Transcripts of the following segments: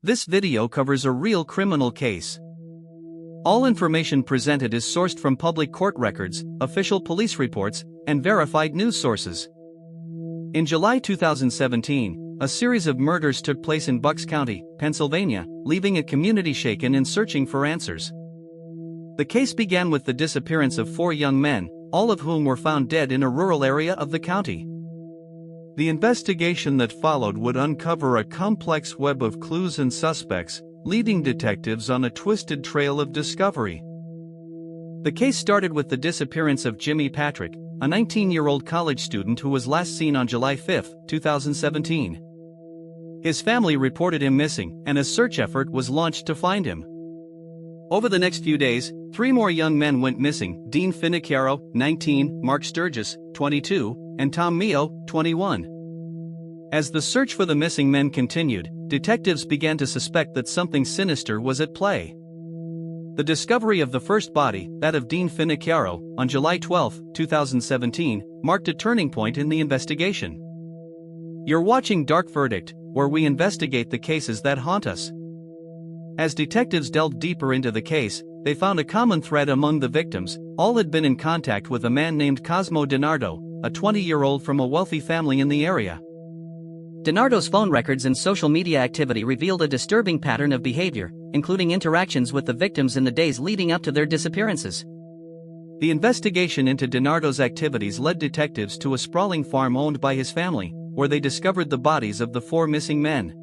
This video covers a real criminal case. All information presented is sourced from public court records, official police reports, and verified news sources. In July 2017, a series of murders took place in Bucks County, Pennsylvania, leaving a community shaken and searching for answers. The case began with the disappearance of 4 young men, all of whom were found dead in a rural area of the county. The investigation that followed would uncover a complex web of clues and suspects, leading detectives on a twisted trail of discovery. The case started with the disappearance of Jimmy Patrick, a 19-year-old college student who was last seen on July 5, 2017. His family reported him missing, and a search effort was launched to find him. Over the next few days, 3 more young men went missing: Dean Finocchiaro, 19, Mark Sturgis, 22, and Tom Mio, 21. As the search for the missing men continued, detectives began to suspect that something sinister was at play. The discovery of the first body, that of Dean Finocchiaro, on July 12, 2017, marked a turning point in the investigation. You're watching Dark Verdict, where we investigate the cases that haunt us. As detectives delved deeper into the case, they found a common thread among the victims: all had been in contact with a man named Cosmo DiNardo, a 20-year-old from a wealthy family in the area. DiNardo's phone records and social media activity revealed a disturbing pattern of behavior, including interactions with the victims in the days leading up to their disappearances. The investigation into DiNardo's activities led detectives to a sprawling farm owned by his family, where they discovered the bodies of the 4 missing men.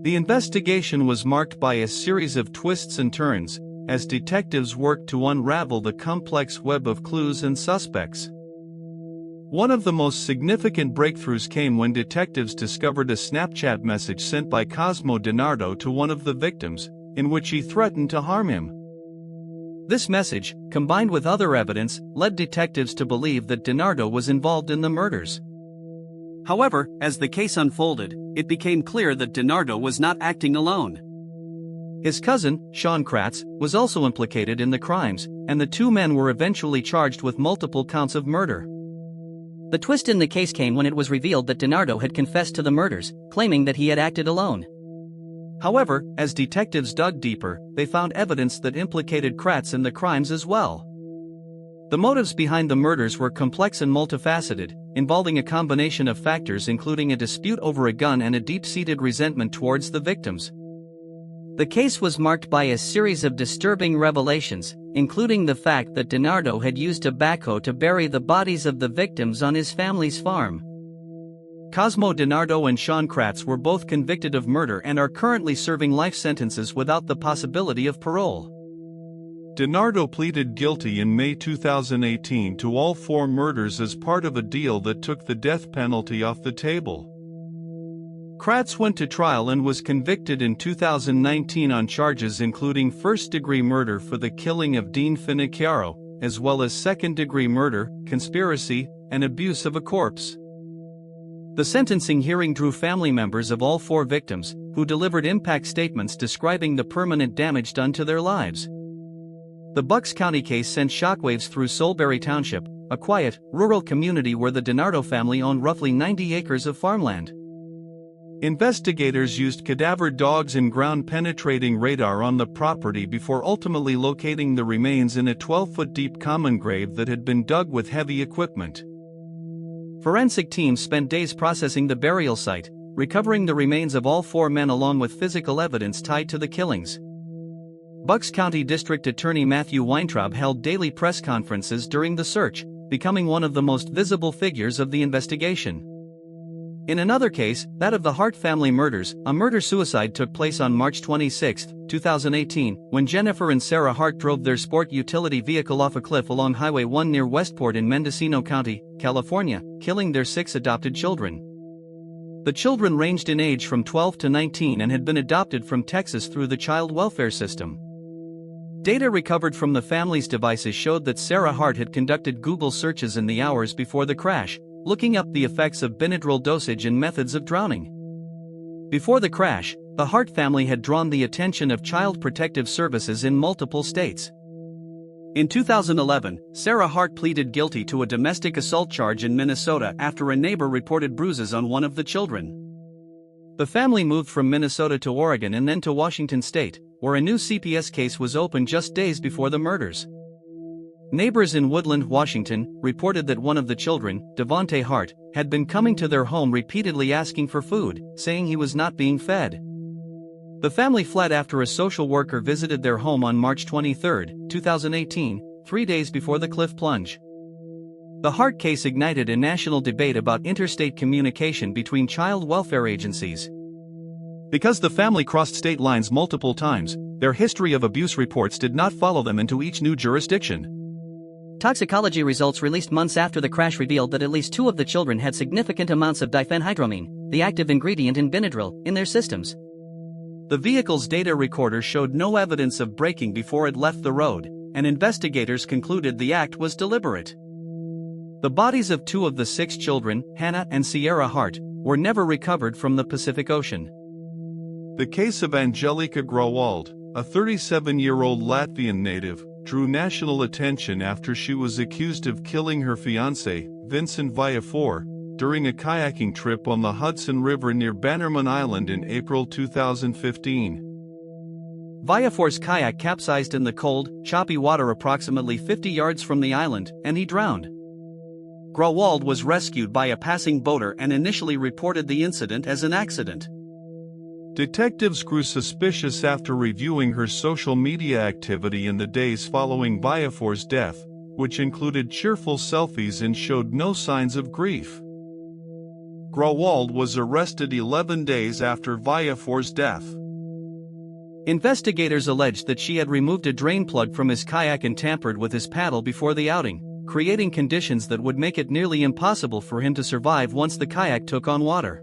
The investigation was marked by a series of twists and turns, as detectives worked to unravel the complex web of clues and suspects. One of the most significant breakthroughs came when detectives discovered a Snapchat message sent by Cosmo DiNardo to one of the victims, in which he threatened to harm him. This message, combined with other evidence, led detectives to believe that DiNardo was involved in the murders. However, as the case unfolded, it became clear that DiNardo was not acting alone. His cousin, Sean Kratz, was also implicated in the crimes, and the 2 men were eventually charged with multiple counts of murder. The twist in the case came when it was revealed that DiNardo had confessed to the murders, claiming that he had acted alone. However, as detectives dug deeper, they found evidence that implicated Kratz in the crimes as well. The motives behind the murders were complex and multifaceted, involving a combination of factors including a dispute over a gun and a deep-seated resentment towards the victims. The case was marked by a series of disturbing revelations, including the fact that DiNardo had used a backhoe to bury the bodies of the victims on his family's farm. Cosmo DiNardo and Sean Kratz were both convicted of murder and are currently serving life sentences without the possibility of parole. DiNardo pleaded guilty in May 2018 to all 4 murders as part of a deal that took the death penalty off the table. Kratz went to trial and was convicted in 2019 on charges including first-degree murder for the killing of Dean Finocchiaro, as well as second-degree murder, conspiracy, and abuse of a corpse. The sentencing hearing drew family members of all 4 victims, who delivered impact statements describing the permanent damage done to their lives. The Bucks County case sent shockwaves through Solebury Township, a quiet, rural community where the DiNardo family owned roughly 90 acres of farmland. Investigators used cadaver dogs and ground-penetrating radar on the property before ultimately locating the remains in a 12-foot-deep common grave that had been dug with heavy equipment. Forensic teams spent days processing the burial site, recovering the remains of all 4 men along with physical evidence tied to the killings. Bucks County District Attorney Matthew Weintraub held daily press conferences during the search, becoming one of the most visible figures of the investigation. In another case, that of the Hart family murders, a murder-suicide took place on March 26, 2018, when Jennifer and Sarah Hart drove their sport utility vehicle off a cliff along Highway 1 near Westport in Mendocino County, California, killing their 6 adopted children. The children ranged in age from 12 to 19 and had been adopted from Texas through the child welfare system. Data recovered from the family's devices showed that Sarah Hart had conducted Google searches in the hours before the crash, looking up the effects of Benadryl dosage and methods of drowning. Before the crash, the Hart family had drawn the attention of Child Protective Services in multiple states. In 2011, Sarah Hart pleaded guilty to a domestic assault charge in Minnesota after a neighbor reported bruises on one of the children. The family moved from Minnesota to Oregon and then to Washington state, where a new CPS case was opened just days before the murders. Neighbors in Woodland, Washington, reported that one of the children, Devonte Hart, had been coming to their home repeatedly asking for food, saying he was not being fed. The family fled after a social worker visited their home on March 23, 2018, 3 days before the cliff plunge. The Hart case ignited a national debate about interstate communication between child welfare agencies. Because the family crossed state lines multiple times, their history of abuse reports did not follow them into each new jurisdiction. Toxicology results released months after the crash revealed that at least 2 of the children had significant amounts of diphenhydramine, the active ingredient in Benadryl, in their systems. The vehicle's data recorder showed no evidence of braking before it left the road, and investigators concluded the act was deliberate. The bodies of 2 of the 6 children, Hannah and Sierra Hart, were never recovered from the Pacific Ocean. The case of Angelika Grauwald, a 37-year-old Latvian native, drew national attention after she was accused of killing her fiancé, Vincent Viafor, during a kayaking trip on the Hudson River near Bannerman Island in April 2015. Viafor's kayak capsized in the cold, choppy water approximately 50 yards from the island, and he drowned. Grauwald was rescued by a passing boater and initially reported the incident as an accident. Detectives grew suspicious after reviewing her social media activity in the days following Viafor's death, which included cheerful selfies and showed no signs of grief. Grauwald was arrested 11 days after Viafor's death. Investigators alleged that she had removed a drain plug from his kayak and tampered with his paddle before the outing, creating conditions that would make it nearly impossible for him to survive once the kayak took on water.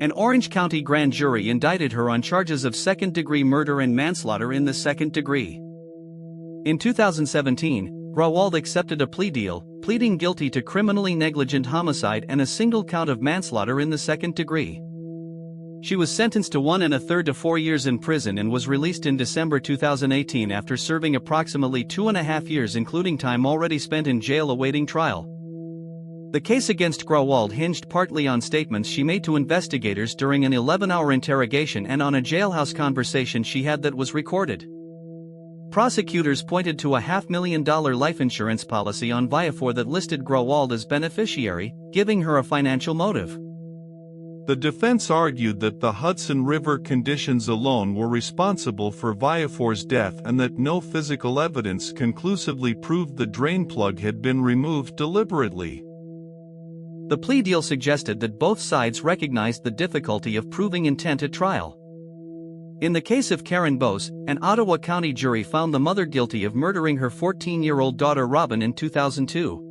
An Orange County grand jury indicted her on charges of second-degree murder and manslaughter in the second degree. In 2017, Grauwald accepted a plea deal, pleading guilty to criminally negligent homicide and a single count of manslaughter in the second degree. She was sentenced to 1 1/3 to 4 years in prison and was released in December 2018 after serving approximately 2.5 years, including time already spent in jail awaiting trial. The case against Grauwald hinged partly on statements she made to investigators during an 11-hour interrogation and on a jailhouse conversation she had that was recorded. Prosecutors pointed to a $500,000 life insurance policy on Viafor that listed Grauwald as beneficiary, giving her a financial motive. The defense argued that the Hudson River conditions alone were responsible for Viafor's death and that no physical evidence conclusively proved the drain plug had been removed deliberately. The plea deal suggested that both sides recognized the difficulty of proving intent at trial. In the case of Karen Bose, an Ottawa County jury found the mother guilty of murdering her 14-year-old daughter Robin in 2002.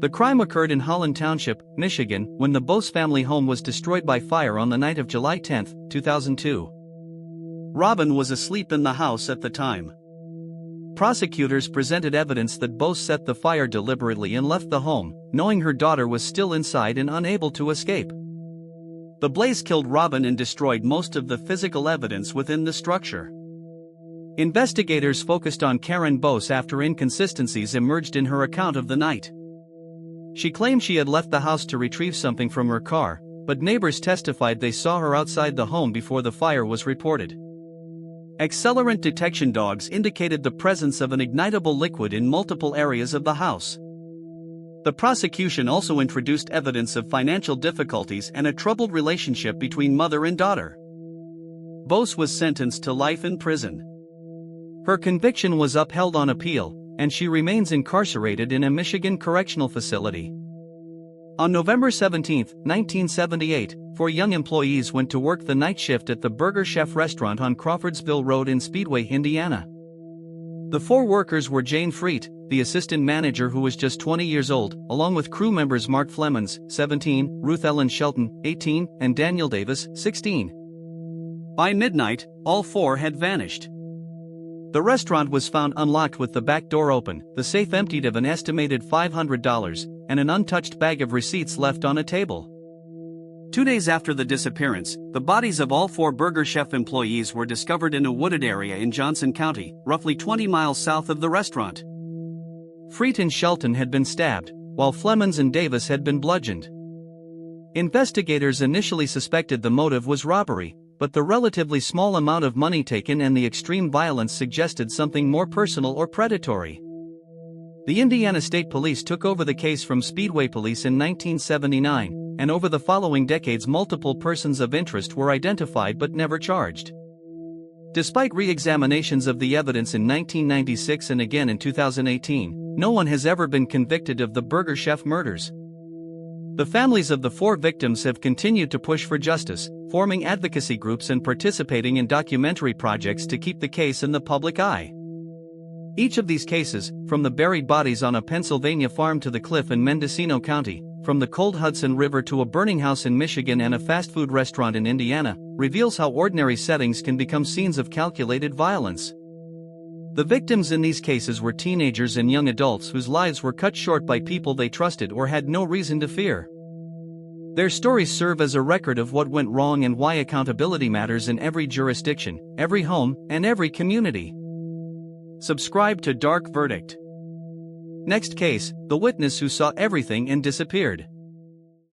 The crime occurred in Holland Township, Michigan, when the Bose family home was destroyed by fire on the night of July 10, 2002. Robin was asleep in the house at the time. Prosecutors presented evidence that Bose set the fire deliberately and left the home, knowing her daughter was still inside and unable to escape. The blaze killed Robin and destroyed most of the physical evidence within the structure. Investigators focused on Karen Bose after inconsistencies emerged in her account of the night. She claimed she had left the house to retrieve something from her car, but neighbors testified they saw her outside the home before the fire was reported. Accelerant detection dogs indicated the presence of an ignitable liquid in multiple areas of the house. The prosecution also introduced evidence of financial difficulties and a troubled relationship between mother and daughter. Bose was sentenced to life in prison. Her conviction was upheld on appeal, and she remains incarcerated in a Michigan correctional facility. On November 17, 1978, 4 young employees went to work the night shift at the Burger Chef restaurant on Crawfordsville Road in Speedway, Indiana. The 4 workers were Jane Freet, the assistant manager who was just 20 years old, along with crew members Mark Flemons, 17, Ruth Ellen Shelton, 18, and Daniel Davis, 16. By midnight, all 4 had vanished. The restaurant was found unlocked with the back door open, the safe emptied of an estimated $500, and an untouched bag of receipts left on a table. 2 days after the disappearance, the bodies of all 4 Burger Chef employees were discovered in a wooded area in Johnson County, roughly 20 miles south of the restaurant. Freet and Shelton had been stabbed, while Flemons and Davis had been bludgeoned. Investigators initially suspected the motive was robbery, but the relatively small amount of money taken and the extreme violence suggested something more personal or predatory. The Indiana State Police took over the case from Speedway Police in 1979, and over the following decades multiple persons of interest were identified but never charged. Despite re-examinations of the evidence in 1996 and again in 2018, no one has ever been convicted of the Burger Chef murders. The families of the 4 victims have continued to push for justice, forming advocacy groups and participating in documentary projects to keep the case in the public eye. Each of these cases, from the buried bodies on a Pennsylvania farm to the cliff in Mendocino County, from the cold Hudson River to a burning house in Michigan and a fast food restaurant in Indiana, reveals how ordinary settings can become scenes of calculated violence. The victims in these cases were teenagers and young adults whose lives were cut short by people they trusted or had no reason to fear. Their stories serve as a record of what went wrong and why accountability matters in every jurisdiction, every home, and every community. Subscribe to Dark Verdict. Next case, the witness who saw everything and disappeared.